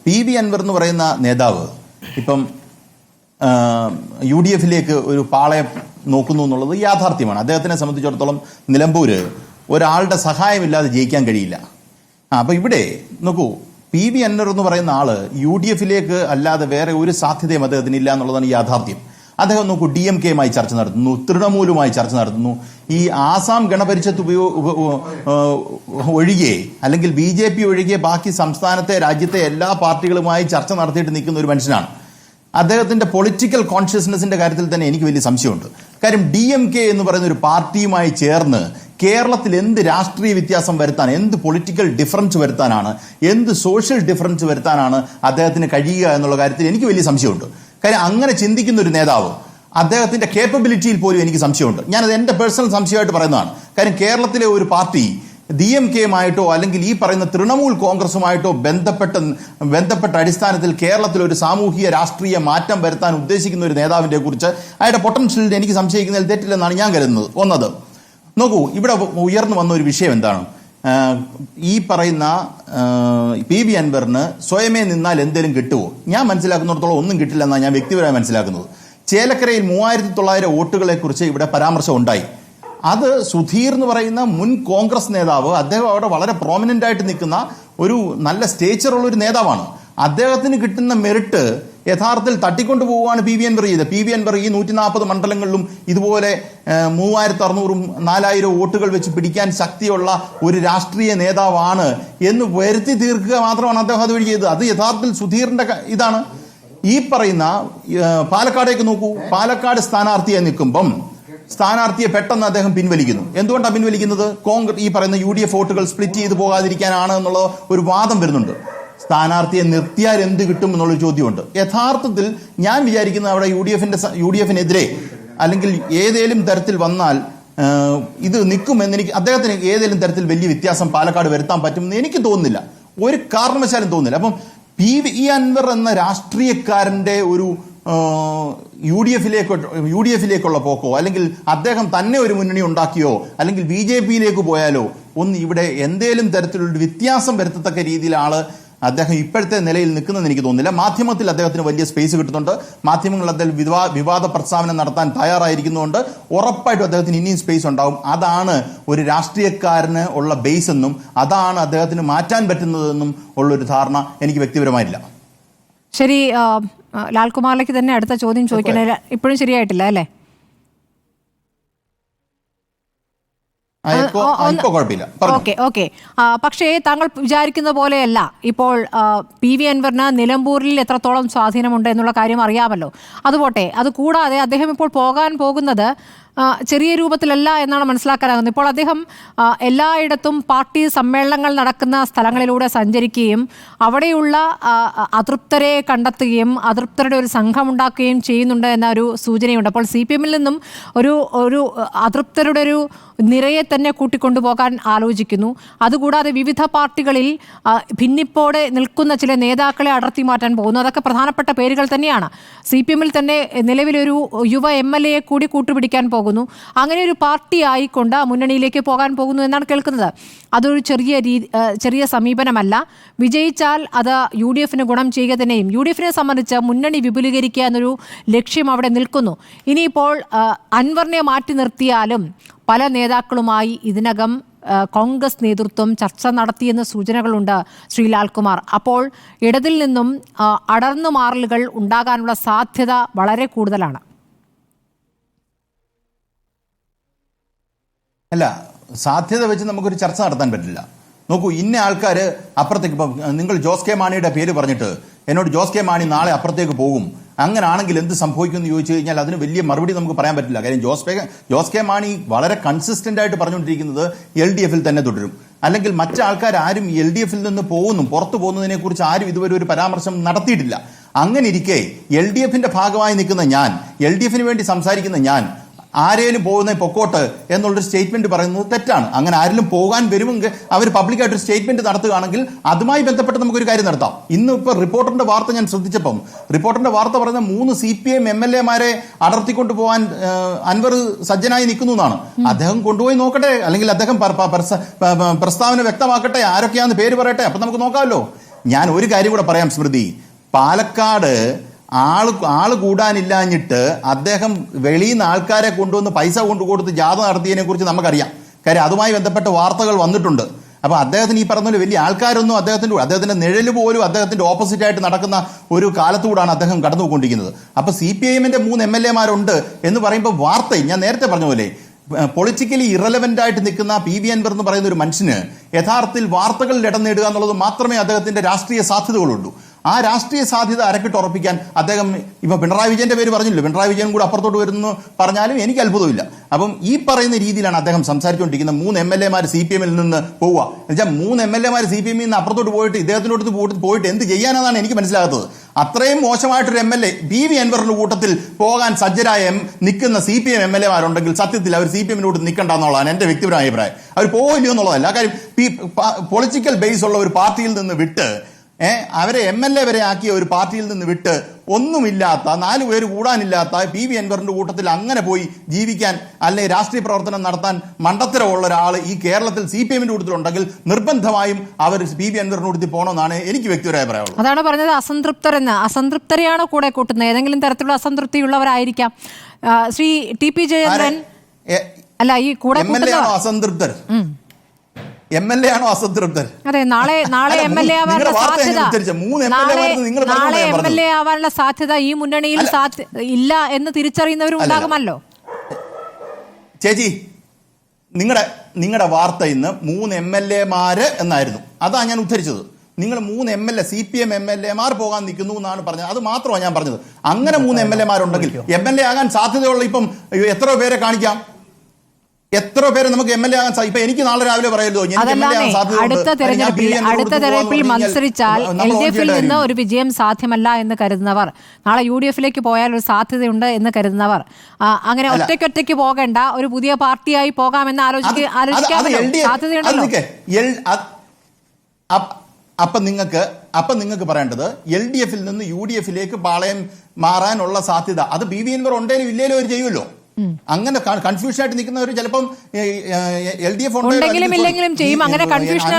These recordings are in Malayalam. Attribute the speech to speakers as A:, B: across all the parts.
A: PV അൻവർ എന്ന് പറയുന്ന നേതാവ് ഇപ്പം UDF-ലേക്ക് ഒരു പാളയം നോക്കുന്നു എന്നുള്ളത് യാഥാർത്ഥ്യമാണ്. അദ്ദേഹത്തിനെ സംബന്ധിച്ചിടത്തോളം നിലമ്പൂര് ഒരാളുടെ സഹായമില്ലാതെ ജയിക്കാൻ കഴിയില്ല. അപ്പോൾ ഇവിടെ നോക്കൂ, PV അൻവർ എന്ന് പറയുന്ന ആള് UDF-ലേക്ക് അല്ലാതെ വേറെ ഒരു സാധ്യതയും അദ്ദേഹത്തിന് ഇല്ല എന്നുള്ളതാണ് യാഥാർത്ഥ്യം. അദ്ദേഹം നോക്കൂ, DMK-യുമായി ചർച്ച നടത്തുന്നു, തൃണമൂലുമായി ചർച്ച നടത്തുന്നു. ഈ ആസാം ഗണപരിഷത്ത് ഒഴികെ അല്ലെങ്കിൽ BJP ഒഴികെ ബാക്കി സംസ്ഥാനത്തെ രാജ്യത്തെ എല്ലാ പാർട്ടികളുമായി ചർച്ച നടത്തിയിട്ട് നിൽക്കുന്ന ഒരു മനുഷ്യനാണ്. അദ്ദേഹത്തിന്റെ പൊളിറ്റിക്കൽ കോൺഷ്യസ്നെസിന്റെ കാര്യത്തിൽ തന്നെ എനിക്ക് വലിയ സംശയമുണ്ട്. കാര്യം DMK എന്ന് പറയുന്ന ഒരു പാർട്ടിയുമായി ചേർന്ന് കേരളത്തിൽ എന്ത് രാഷ്ട്രീയ വ്യത്യാസം വരുത്താൻ, എന്ത് പൊളിറ്റിക്കൽ ഡിഫറൻസ് വരുത്താനാണ്, എന്ത് സോഷ്യൽ ഡിഫറൻസ് വരുത്താനാണ് അദ്ദേഹത്തിന് കഴിയുക എന്നുള്ള കാര്യത്തിൽ എനിക്ക് വലിയ സംശയമുണ്ട്. കാര്യം അങ്ങനെ ചിന്തിക്കുന്ന ഒരു നേതാവ്, അദ്ദേഹത്തിന്റെ കേപ്പബിലിറ്റിയിൽ പോലും എനിക്ക് സംശയമുണ്ട്. ഞാനത് എന്റെ പേഴ്സണൽ സംശയമായിട്ട് പറയുന്നതാണ്. കാര്യം കേരളത്തിലെ ഒരു പാർട്ടി DMK-യുമായിട്ടോ അല്ലെങ്കിൽ ഈ പറയുന്ന തൃണമൂൽ കോൺഗ്രസുമായിട്ടോ ബന്ധപ്പെട്ട അടിസ്ഥാനത്തിൽ കേരളത്തിൽ ഒരു സാമൂഹിക രാഷ്ട്രീയ മാറ്റം വരുത്താൻ ഉദ്ദേശിക്കുന്ന ഒരു നേതാവിനെ കുറിച്ച് അയാളുടെ പൊട്ടൻഷ്യലിൽ എനിക്ക് സംശയിക്കുന്നതിൽ തെറ്റില്ലെന്നാണ് ഞാൻ കരുതുന്നത്. ഒന്നത് നോക്കൂ, ഇവിടെ ഉയർന്നു വന്ന ഒരു വിഷയം എന്താണ്? ഈ പറയുന്ന PV അൻവറിന് സ്വയമേ നിന്നാൽ എന്തെങ്കിലും കിട്ടുമോ? ഞാൻ മനസ്സിലാക്കുന്നിടത്തോളം ഒന്നും കിട്ടില്ലെന്നാണ് ഞാൻ വ്യക്തിപരമായി മനസ്സിലാക്കുന്നത്. ചേലക്കരയിൽ 3900 വോട്ടുകളെ കുറിച്ച് ഇവിടെ പരാമർശം ഉണ്ടായി. അത് സുധീർ എന്ന് പറയുന്ന മുൻ കോൺഗ്രസ് നേതാവ്, അദ്ദേഹം അവിടെ വളരെ പ്രോമിനന്റ് ആയിട്ട് നിൽക്കുന്ന ഒരു നല്ല സ്റ്റേച്ചറുള്ള ഒരു നേതാവാണ്. അദ്ദേഹത്തിന് കിട്ടുന്ന മെറിറ്റ് യഥാർത്ഥത്തിൽ തട്ടിക്കൊണ്ടു പോവുകയാണ് PV അൻവർ ചെയ്തത്. PV അൻവർ ഈ 140 മണ്ഡലങ്ങളിലും ഇതുപോലെ 3600 4000 വോട്ടുകൾ വെച്ച് പിടിക്കാൻ ശക്തിയുള്ള ഒരു രാഷ്ട്രീയ നേതാവാണ് എന്ന് വരുത്തി തീർക്കുക മാത്രമാണ് അദ്ദേഹം അതുവഴി ചെയ്തത്. അത് യഥാർത്ഥത്തിൽ സുധീറിന്റെ ഇതാണ്. ഈ പറയുന്ന പാലക്കാടേക്ക് നോക്കൂ, പാലക്കാട് സ്ഥാനാർത്ഥിയായി നിൽക്കുമ്പം സ്ഥാനാർത്ഥിയെ പെട്ടെന്ന് അദ്ദേഹം പിൻവലിക്കുന്നു. എന്തുകൊണ്ടാണ് പിൻവലിക്കുന്നത്? ഈ പറയുന്ന UDF വോട്ടുകൾ സ്പ്ലിറ്റ് ചെയ്ത് പോകാതിരിക്കാനാണ് എന്നുള്ള ഒരു വാദം വരുന്നുണ്ട്. സ്ഥാനാർത്ഥിയെ നിർത്തിയാൽ എന്ത് കിട്ടും എന്നുള്ളൊരു ചോദ്യമുണ്ട്. യഥാർത്ഥത്തിൽ ഞാൻ വിചാരിക്കുന്നത് അവിടെ UDF-നെതിരെ അല്ലെങ്കിൽ ഏതേലും തരത്തിൽ വന്നാൽ ഇത് നിൽക്കുമെന്ന് അദ്ദേഹത്തിന് ഏതെങ്കിലും തരത്തിൽ വലിയ വ്യത്യാസം പാലക്കാട് വരുത്താൻ പറ്റുമെന്ന് എനിക്ക് തോന്നുന്നില്ല, ഒരു കാരണവശാലും തോന്നുന്നില്ല. അപ്പം PV അൻവർ എന്ന രാഷ്ട്രീയക്കാരന്റെ ഒരു UDF-ലേക്കുള്ള പോക്കോ അല്ലെങ്കിൽ അദ്ദേഹം തന്നെ ഒരു മുന്നണി ഉണ്ടാക്കിയോ അല്ലെങ്കിൽ BJP-യിലേക്ക് പോയാലോ ഒന്ന് ഇവിടെ എന്തേലും തരത്തിലുള്ള വ്യത്യാസം വരുത്തത്തക്ക രീതിയിൽ അദ്ദേഹം ഇപ്പോഴത്തെ നിലയിൽ നിൽക്കുന്നതെന്ന് എനിക്ക് തോന്നുന്നില്ല. മാധ്യമത്തിൽ അദ്ദേഹത്തിന് വലിയ സ്പേസ് കിട്ടുന്നുണ്ട്. മാധ്യമങ്ങൾ അദ്ദേഹം വിവാദ പ്രസ്താവന നടത്താൻ തയ്യാറായിരിക്കുന്നതുകൊണ്ട് ഉറപ്പായിട്ടും അദ്ദേഹത്തിന് ഇനിയും സ്പേസ് ഉണ്ടാവും. അതാണ് ഒരു രാഷ്ട്രീയക്കാരന് ഉള്ള ബേസ് എന്നും അതാണ് അദ്ദേഹത്തിന് മാറ്റാൻ പറ്റുന്നതെന്നും ഉള്ളൊരു ധാരണ എനിക്ക് വ്യക്തിപരമായില്ല.
B: ശരി, ലാൽകുമാറിലേക്ക് തന്നെ അടുത്ത ചോദ്യം ചോദിക്കണേ. ഇപ്പോഴും ശരിയായിട്ടില്ല അല്ലേ? ഓക്കെ. പക്ഷേ താങ്കൾ വിചാരിക്കുന്ന പോലെയല്ല. ഇപ്പോൾ PV അൻവറിന് നിലമ്പൂരിൽ എത്രത്തോളം സ്വാധീനമുണ്ട് എന്നുള്ള കാര്യം അറിയാമല്ലോ. അതുപോട്ടെ, അതുകൂടാതെ അദ്ദേഹം ഇപ്പോൾ പോകാൻ പോകുന്നത് ചെറിയ രൂപത്തിലല്ല എന്നാണ് മനസ്സിലാക്കാനാകുന്നത്. ഇപ്പോൾ അദ്ദേഹം എല്ലായിടത്തും പാർട്ടി സമ്മേളനങ്ങൾ നടക്കുന്ന സ്ഥലങ്ങളിലൂടെ സഞ്ചരിക്കുകയും അവിടെയുള്ള അതൃപ്തരെ കണ്ടെത്തുകയും അതൃപ്തരുടെ ഒരു സംഘം ഉണ്ടാക്കുകയും ചെയ്യുന്നുണ്ട് എന്ന ഒരു സൂചനയുണ്ട്. അപ്പോൾ CPM-ൽ നിന്നും ഒരു അതൃപ്തരുടെ ഒരു നിരയെ തന്നെ കൂട്ടിക്കൊണ്ടുപോകാൻ ആലോചിക്കുന്നു. അതുകൂടാതെ വിവിധ പാർട്ടികളിൽ ഭിന്നിപ്പോടെ നിൽക്കുന്ന ചില നേതാക്കളെ അടർത്തി മാറ്റാൻ പോകുന്നു. അതൊക്കെ പ്രധാനപ്പെട്ട പേരുകൾ തന്നെയാണ്. CPM-ൽ തന്നെ നിലവിലൊരു യുവ MLA-യെ കൂടി കൂട്ടുപിടിക്കാൻ പോകുന്നു. അങ്ങനെ ഒരു പാർട്ടി ആയിക്കൊണ്ട് മുന്നണിയിലേക്ക് പോകാൻ പോകുന്നു എന്നാണ് കേൾക്കുന്നത്. അതൊരു ചെറിയ സമീപനമല്ല. വിജയിച്ചാൽ അത് UDF-ന് ഗുണം ചെയ്യുക തന്നെയും. UDF-നെ സംബന്ധിച്ച് മുന്നണി വിപുലീകരിക്കുക എന്നൊരു ലക്ഷ്യം അവിടെ നിൽക്കുന്നു. ഇനിയിപ്പോൾ അൻവറിനെ മാറ്റി നിർത്തിയാലും പല നേതാക്കളുമായി ഇതിനകം കോൺഗ്രസ് നേതൃത്വം ചർച്ച നടത്തിയെന്ന സൂചനകളുണ്ട് ശ്രീ ലാൽകുമാർ. അപ്പോൾ ഇടതിൽ നിന്നും അടർന്നു മാറലുകൾ ഉണ്ടാകാനുള്ള സാധ്യത വളരെ കൂടുതലാണ്.
A: അല്ല, സാധ്യത വെച്ച് നമുക്കൊരു ചർച്ച നടത്താൻ പറ്റില്ല. നോക്കൂ, ഇന്ന ആൾക്കാർ അപ്പുറത്തേക്ക്, ഇപ്പം നിങ്ങൾ ജോസ് കെ മാണിയുടെ പേര് പറഞ്ഞിട്ട് എന്നോട് ജോസ് കെ മാണി നാളെ അപ്പുറത്തേക്ക് പോകും, അങ്ങനാണെങ്കിൽ എന്ത് സംഭവിക്കുമെന്ന് ചോദിച്ചു കഴിഞ്ഞാൽ അതിന് വലിയ മറുപടി നമുക്ക് പറയാൻ പറ്റില്ല. കാര്യം ജോസ് കെ മാണി വളരെ കൺസിസ്റ്റന്റ് ആയിട്ട് പറഞ്ഞുകൊണ്ടിരിക്കുന്നത് LDF-ൽ തന്നെ തുടരും. അല്ലെങ്കിൽ മറ്റാൾക്കാർ ആരും LDF-ൽ നിന്ന് പുറത്തു പോകുന്നതിനെ കുറിച്ച് ആരും ഇതുവരെ ഒരു പരാമർശം നടത്തിയിട്ടില്ല. അങ്ങനെ ഇരിക്കെ LDF-ന്റെ ഭാഗമായി നിൽക്കുന്ന ഞാൻ, LDF-ന് വേണ്ടി സംസാരിക്കുന്ന ഞാൻ, ആരേലും പോകുന്ന പൊക്കോട്ട് എന്നുള്ളൊരു സ്റ്റേറ്റ്മെന്റ് പറയുന്നത് തെറ്റാണ്. അങ്ങനെ ആരെങ്കിലും പോകാൻ വരുമെങ്കിൽ അവർ പബ്ലിക്കായിട്ടൊരു സ്റ്റേറ്റ്മെന്റ് നടത്തുകയാണെങ്കിൽ അതുമായി ബന്ധപ്പെട്ട് നമുക്കൊരു കാര്യം നടത്താം. ഇന്ന് ഇപ്പോൾ റിപ്പോർട്ടറിന്റെ വാർത്ത ഞാൻ ശ്രദ്ധിച്ചപ്പം റിപ്പോർട്ടറിന്റെ വാർത്ത പറയുന്ന 3 CPM MLA-മാരെ അടർത്തിക്കൊണ്ടു പോകാൻ അൻവർ സജ്ജനായി നിൽക്കുന്നു എന്നാണ്. അദ്ദേഹം കൊണ്ടുപോയി നോക്കട്ടെ, അല്ലെങ്കിൽ അദ്ദേഹം പ്രസ്താവന വ്യക്തമാക്കട്ടെ, ആരൊക്കെയാണെന്ന് പേര് പറയട്ടെ, അപ്പൊ നമുക്ക് നോക്കാമല്ലോ. ഞാൻ ഒരു കാര്യം കൂടെ പറയാം സ്മൃതി. പാലക്കാട് ആള് കൂടാനില്ലാഞ്ഞിട്ട് അദ്ദേഹം വെളിയിൽ നിന്ന് ആൾക്കാരെ കൊണ്ടുവന്ന് പൈസ കൊണ്ടുകൊടുത്ത് ജാഥ നടത്തിയതിനെ കുറിച്ച് നമുക്കറിയാം. കാര്യം അതുമായി ബന്ധപ്പെട്ട വാർത്തകൾ വന്നിട്ടുണ്ട്. അപ്പൊ അദ്ദേഹത്തിന് ഈ പറഞ്ഞ വലിയ ആൾക്കാരൊന്നും അദ്ദേഹത്തിന്റെ നിഴല് പോലും അദ്ദേഹത്തിന്റെ ഓപ്പോസിറ്റ് ആയിട്ട് നടക്കുന്ന ഒരു കാലത്തൂടാണ് അദ്ദേഹം കടന്നുപോയിക്കൊണ്ടിരിക്കുന്നത്. അപ്പൊ CPIM 3 MLA മാരുണ്ട് എന്ന് പറയുമ്പോൾ വാർത്ത ഞാൻ നേരത്തെ പറഞ്ഞ പോലെ പൊളിറ്റിക്കലി ഇറലവന്റ് ആയിട്ട് നിൽക്കുന്ന PV അൻവർ എന്ന് പറയുന്ന ഒരു മനുഷ്യന് യഥാർത്ഥത്തിൽ വാർത്തകളിൽ ഇടം നേടുക എന്നുള്ളത് മാത്രമേ അദ്ദേഹത്തിന്റെ രാഷ്ട്രീയ സാധ്യതകളുള്ളൂ. ആ രാഷ്ട്രീയ സാധ്യത അരക്കിട്ടുറപ്പിക്കാൻ അദ്ദേഹം ഇപ്പൊ പിണറായി വിജയന്റെ പേര് പറഞ്ഞില്ലല്ലോ, പിണറായി വിജയൻ കൂടെ അപ്പുറത്തോട്ട് വരുന്നു പറഞ്ഞാലും എനിക്ക് അത്ഭുതമില്ല. അപ്പം ഈ പറയുന്ന രീതിയിലാണ് അദ്ദേഹം സംസാരിച്ചുകൊണ്ടിരിക്കുന്നത്. 3 MLA മാർ CPM നിന്ന് പോവുക എന്നുവെച്ചാൽ 3 MLA മാർ CPM നിന്ന് അപ്പുറത്തോട്ട് പോയിട്ട് ഇദ്ദേഹത്തിനോട് പോയിട്ട് എന്ത് ചെയ്യാനാണ് എനിക്ക് മനസ്സിലാകാത്തത്. അത്രയും മോശമായിട്ടൊരു MLA PV അൻവറിന്റെ കൂട്ടത്തിൽ പോകാൻ സജ്ജരായ നിൽക്കുന്ന CPM MLA മാരുണ്ടെങ്കിൽ സത്യത്തിൽ അവർ CPM-നോട് നിൽക്കണ്ടെന്നുള്ളതാണ് എന്റെ വ്യക്തിപരമായ അഭിപ്രായം. അവർ പോവില്ലയോ എന്നുള്ളതല്ല. കാര്യം പൊളിറ്റിക്കൽ ബേസ് ഉള്ള ഒരു പാർട്ടിയിൽ നിന്ന് വിട്ട് അവരെ MLA വരെ ആക്കിയ ഒരു പാർട്ടിയിൽ നിന്ന് വിട്ട് ഒന്നുമില്ലാത്ത 4 പേര് കൂടാനില്ലാത്ത PV അൻവറിന്റെ കൂട്ടത്തിൽ അങ്ങനെ പോയി ജീവിക്കാൻ അല്ലെങ്കിൽ രാഷ്ട്രീയ പ്രവർത്തനം നടത്താൻ മണ്ടത്തരമുള്ള ഒരാൾ ഈ കേരളത്തിൽ CPM-ന്റെ കൂട്ടത്തിലുണ്ടെങ്കിൽ നിർബന്ധമായും അവർ PV അൻവറിന്റെ കൂട്ടത്തിൽ പോകണമെന്നാണ് എനിക്ക് വ്യക്തിപരമായ പറയാനുള്ളത്.
B: അതാണ് പറഞ്ഞത് അസംതൃപ്തരെന്ന്. അസംതൃപ്തരെയാണോ കൂടെ കൂട്ടുന്നത്? ഏതെങ്കിലും തരത്തിലുള്ള അസംതൃപ്തിയുള്ളവരായിരിക്കാം. ശ്രീ TP ജയചന്ദ്രൻ അല്ല ഈ കൂടെ
A: അസംതൃപ്തർ MLA ആണോ അസംതൃപ്തർ?
B: അതെ, നാളെ MLA ആവാനുള്ള സാധ്യത ഈ മുന്നണിയിൽ ഇല്ല എന്ന് തിരിച്ചറിയുന്നവരും ഉണ്ടാകുമല്ലോ.
A: ചേച്ചി, നിങ്ങളുടെ വാർത്ത ഇന്ന് 3 MLA മാര് എന്നായിരുന്നു. അതാ ഞാൻ ഉദ്ധരിച്ചത്. നിങ്ങൾ 3 MLA CPM MLA മാർ പോകാൻ നിൽക്കുന്നു എന്നാണ് പറഞ്ഞത്. അത് മാത്രമാണ് ഞാൻ പറഞ്ഞത്. അങ്ങനെ 3 MLA മാരുണ്ടെങ്കിൽ MLA ആകാൻ സാധ്യതയുള്ള ഇപ്പം എത്ര പേരെ കാണിക്കാം? എത്ര പേര് നമുക്ക് MLA ആകാൻ സാധിക്കും? ഇപ്പൊ എനിക്ക് നാളെ രാവിലെ പറയല്ലോ
B: അടുത്ത തെരഞ്ഞെടുപ്പിൽ മത്സരിച്ചാൽ LDF-ൽ നിന്ന് ഒരു വിജയം സാധ്യമല്ല എന്ന് കരുതുന്നവർ, നാളെ UDF-ലേക്ക് പോയാൽ ഒരു സാധ്യതയുണ്ട് എന്ന് കരുതുന്നവർ, അങ്ങനെ ഒറ്റയ്ക്കൊറ്റയ്ക്ക് പോകേണ്ട ഒരു പുതിയ പാർട്ടിയായി പോകാമെന്ന് ആലോചിക്കാമല്ലോ. സാധ്യതയുണ്ടല്ലോ. അപ്പൊ നിങ്ങൾക്ക് പറയേണ്ടത് LDF-ൽ നിന്ന് UDF-ലേക്ക് പാളയം മാറാനുള്ള സാധ്യത അത് PV അൻവർ ഉണ്ടേലും ഇല്ലേലും അവർ ചെയ്യുമല്ലോ. അങ്ങനെ കൺഫ്യൂഷൻ ആയിട്ട് നിൽക്കുന്നവർ ചിലപ്പം LDF ഉണ്ടെങ്കിലും ഇല്ലെങ്കിലും ചെയ്യും. അങ്ങനെ കൺഫ്യൂഷൻ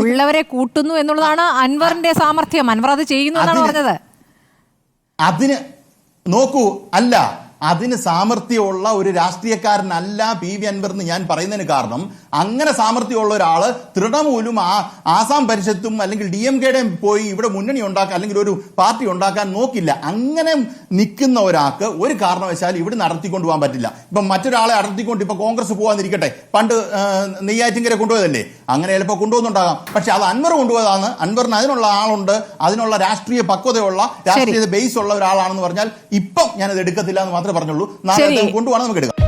B: ഉള്ളവരെ കൂട്ടുന്നു എന്നുള്ളതാണ് അൻവറിന്റെ സാമർഥ്യം. അൻവർ അത് ചെയ്യുന്നു എന്നാണ് പറഞ്ഞത്.
A: അതിന് നോക്കൂ, അതിന് സാമർഥ്യമുള്ള ഒരു രാഷ്ട്രീയക്കാരനല്ല PV അൻവർ എന്ന് ഞാൻ പറയുന്നതിന് കാരണം, അങ്ങനെ സാമർഥ്യമുള്ള ഒരാള് തൃണമൂലും ആസാം പരിഷത്തും അല്ലെങ്കിൽ DMK-യുടെയും പോയി ഇവിടെ മുന്നണി ഉണ്ടാക്കാൻ അല്ലെങ്കിൽ ഒരു പാർട്ടി ഉണ്ടാക്കാൻ നോക്കില്ല. അങ്ങനെ നിൽക്കുന്ന ഒരാൾക്ക് ഒരു കാരണവശാൽ ഇവിടെ നടത്തിക്കൊണ്ടു പോകാൻ പറ്റില്ല. ഇപ്പം മറ്റൊരാളെ അടർത്തിക്കൊണ്ട് ഇപ്പൊ കോൺഗ്രസ് പോകാതിരിക്കട്ടെ, പണ്ട് നെയ്യാറ്റിൻകര കൊണ്ടുപോയതല്ലേ, അങ്ങനെ ചിലപ്പോൾ കൊണ്ടുപോകുന്നുണ്ടാകാം. പക്ഷെ അത് അൻവർ കൊണ്ടുപോയതാണ്. അൻവറിന് അതിനുള്ള ആളുണ്ട്, അതിനുള്ള രാഷ്ട്രീയ പക്വതയുള്ള രാഷ്ട്രീയ ബേസ് ഉള്ള ഒരാളാണെന്ന് പറഞ്ഞാൽ ഇപ്പം ഞാനത് എടുക്കത്തില്ല എന്ന് മാത്രമേ പറഞ്ഞുള്ളൂ. നാളെ കൊണ്ടുപോകണം, നമുക്ക് എടുക്കാം.